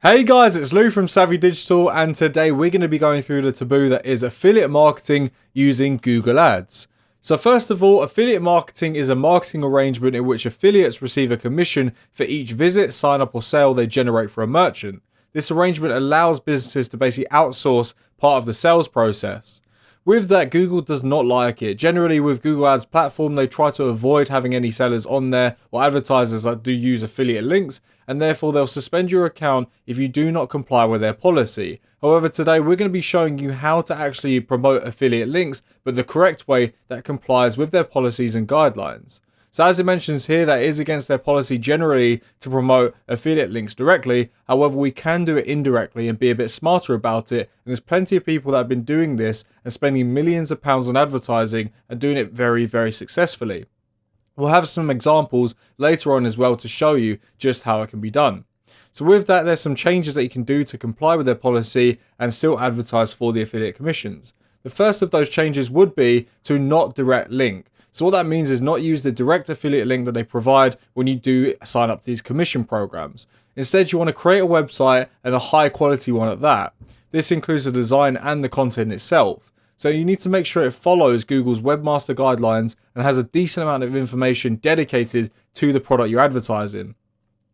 Hey guys, it's Lou from Savvy Digital, and today we're going to be going through the taboo that is affiliate marketing using Google Ads. So first of all, affiliate marketing is a marketing arrangement in which affiliates receive a commission for each visit, sign up or sale they generate for a merchant. This arrangement allows businesses to basically outsource part of the sales process. With that, Google does not like it. Generally, with Google Ads platform, they try to avoid having any sellers on there or advertisers that do use affiliate links, and therefore they'll suspend your account if you do not comply with their policy. However, today we're going to be showing you how to actually promote affiliate links, but the correct way that complies with their policies and guidelines. So as it mentions here, that is against their policy generally to promote affiliate links directly. However, we can do it indirectly and be a bit smarter about it. And there's plenty of people that have been doing this and spending millions of pounds on advertising and doing it very, very successfully. We'll have some examples later on as well to show you just how it can be done. So with that, there's some changes that you can do to comply with their policy and still advertise for the affiliate commissions. The first of those changes would be to not direct link. So what that means is not use the direct affiliate link that they provide when you do sign up to these commission programs. Instead, you want to create a website and a high quality one at that. This includes the design and the content itself. So you need to make sure it follows Google's webmaster guidelines and has a decent amount of information dedicated to the product you're advertising.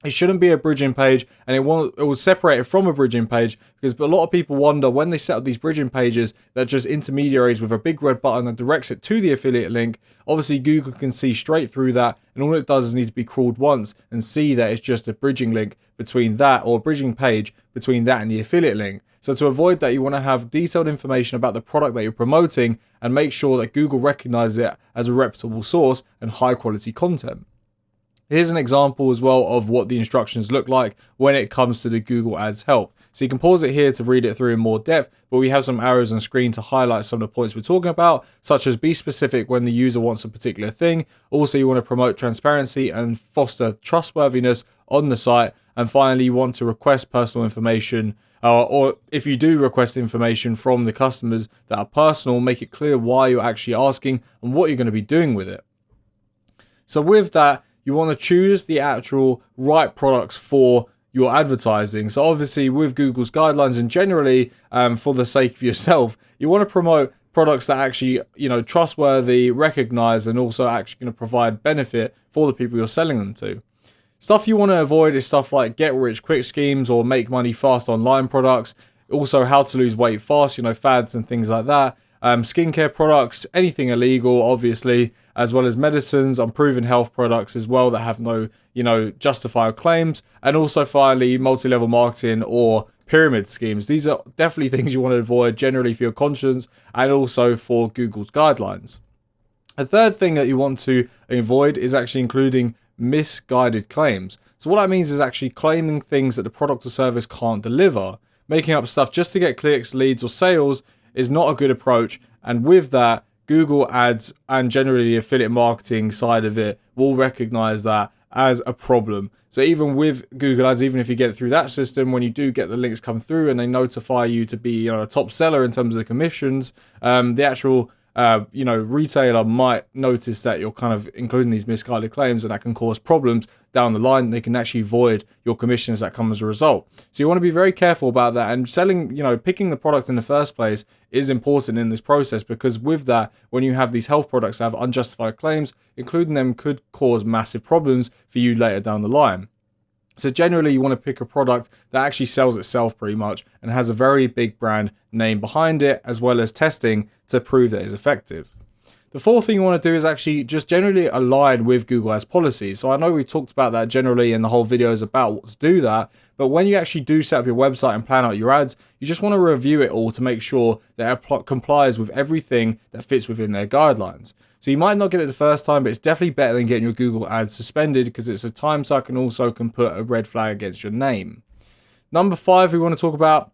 It shouldn't be a bridging page, and it will separate it from a bridging page, because a lot of people wonder when they set up these bridging pages that just intermediaries with a big red button that directs it to the affiliate link. Obviously Google can see straight through that, and all it does is need to be crawled once and see that it's just a bridging link between that, or a bridging page between that and the affiliate link. So to avoid that, you want to have detailed information about the product that you're promoting and make sure that Google recognizes it as a reputable source and high quality content. Here's an example as well of what the instructions look like when it comes to the Google Ads help. So you can pause it here to read it through in more depth, but we have some arrows on screen to highlight some of the points we're talking about, such as be specific when the user wants a particular thing. Also, you want to promote transparency and foster trustworthiness on the site. And finally, you want to request personal information, or if you do request information from the customers that are personal, make it clear why you're actually asking and what you're going to be doing with it. So with that, you want to choose the actual right products for your advertising. So obviously with Google's guidelines and generally for the sake of yourself, you want to promote products that actually, trustworthy, recognized, and also actually going to provide benefit for the people you're selling them to. Stuff you want to avoid is stuff like get rich quick schemes or make money fast online products. Also how to lose weight fast, fads and things like that. Skincare products, anything illegal, obviously, as well as medicines, unproven health products as well that have no, justified claims. And also finally, multi-level marketing or pyramid schemes. These are definitely things you want to avoid generally for your conscience and also for Google's guidelines. A third thing that you want to avoid is actually including misguided claims. So what that means is actually claiming things that the product or service can't deliver. Making up stuff just to get clicks, leads or sales is not a good approach, and with that, Google Ads and generally the affiliate marketing side of it will recognize that as a problem. So even with Google Ads, even if you get through that system, when you do get the links come through and they notify you to be a top seller in terms of the commissions, the actual retailer might notice that you're kind of including these misguided claims, and that can cause problems down the line. They can actually void your commissions that come as a result. So you want to be very careful about that, and selling, picking the product in the first place is important in this process, because with that, when you have these health products that have unjustified claims, including them could cause massive problems for you later down the line. So generally, you want to pick a product that actually sells itself pretty much and has a very big brand name behind it, as well as testing to prove that it's effective. The fourth thing you want to do is actually just generally align with Google Ads policy. So I know we talked about that generally and the whole video is about what to do that, but when you actually do set up your website and plan out your ads, you just want to review it all to make sure that it complies with everything that fits within their guidelines. So you might not get it the first time, but it's definitely better than getting your Google Ads suspended, because it's a time suck and also can put a red flag against your name. Number 5 we want to talk about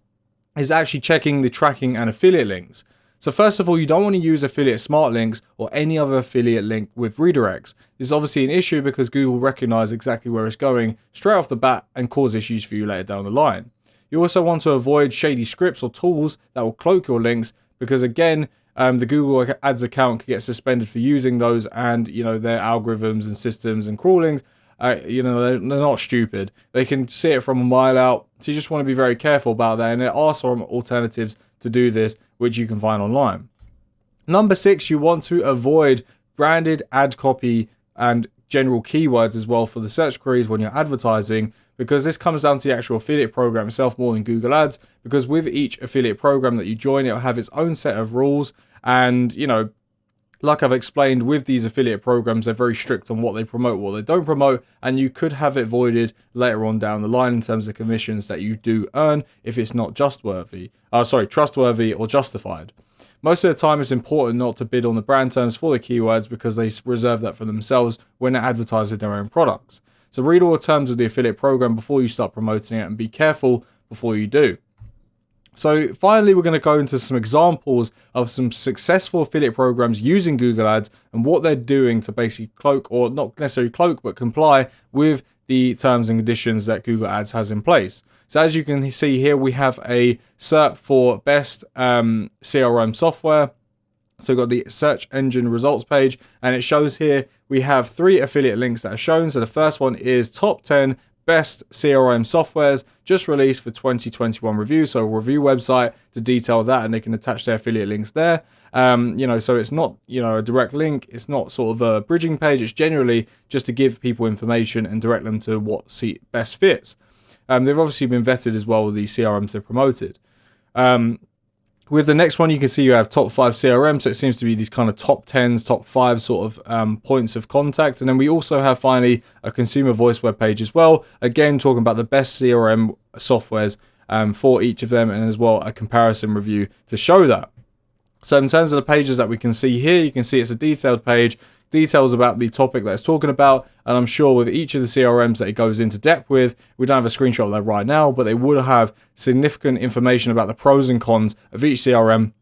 is actually checking the tracking and affiliate links. So first of all, you don't want to use affiliate smart links or any other affiliate link with redirects. This is obviously an issue because Google recognizes exactly where it's going straight off the bat and cause issues for you later down the line. You also want to avoid shady scripts or tools that will cloak your links, because again, the Google Ads account could get suspended for using those, and their algorithms and systems and crawlings they're not stupid. They can see it from a mile out. So you just want to be very careful about that. And there are some alternatives to do this, which you can find online. Number 6, you want to avoid branded ad copy and general keywords as well for the search queries when you're advertising, because this comes down to the actual affiliate program itself more than Google Ads, because with each affiliate program that you join, it'll have its own set of rules. And, like I've explained, with these affiliate programs, they're very strict on what they promote, what they don't promote, and you could have it voided later on down the line in terms of commissions that you do earn if it's not trustworthy or justified. Most of the time, it's important not to bid on the brand terms for the keywords because they reserve that for themselves when they're advertising their own products. So read all the terms of the affiliate program before you start promoting it, and be careful before you do. So finally, we're going to go into some examples of some successful affiliate programs using Google Ads and what they're doing to basically cloak, or not necessarily cloak, but comply with the terms and conditions that Google Ads has in place. So as you can see here, we have a SERP for best CRM software. So we've got the search engine results page, and it shows here we have 3 affiliate links that are shown. So the first one is top 10 best CRM softwares just released for 2021 review. So a review website to detail that, and they can attach their affiliate links there. So it's not, a direct link. It's not sort of a bridging page. It's generally just to give people information and direct them to what best fits. They've obviously been vetted as well with the CRMs they've promoted. With the next one, you can see you have top 5 CRM. So it seems to be these kind of top 10s, top 5 sort of points of contact. And then we also have finally a consumer voice web page as well. Again, talking about the best CRM softwares for each of them, and as well a comparison review to show that. So in terms of the pages that we can see here, you can see it's a detailed page, details about the topic that it's talking about, and I'm sure with each of the CRMs that it goes into depth with, we don't have a screenshot of that right now, but they would have significant information about the pros and cons of each CRM,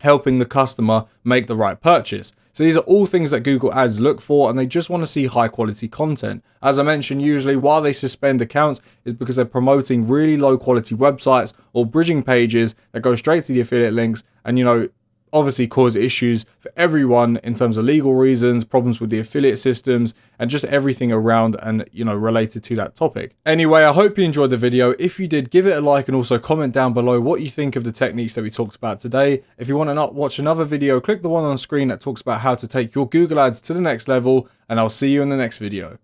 helping the customer make the right purchase. So these are all things that Google Ads look for, and they just want to see high quality content. As I mentioned, usually why they suspend accounts is because they're promoting really low quality websites or bridging pages that go straight to the affiliate links, and obviously cause issues for everyone in terms of legal reasons, problems with the affiliate systems, and just everything around and related to that topic. Anyway, I hope you enjoyed the video. If you did, give it a like, and also comment down below what you think of the techniques that we talked about today. If you want to watch another video, click the one on screen that talks about how to take your Google Ads to the next level, and I'll see you in the next video.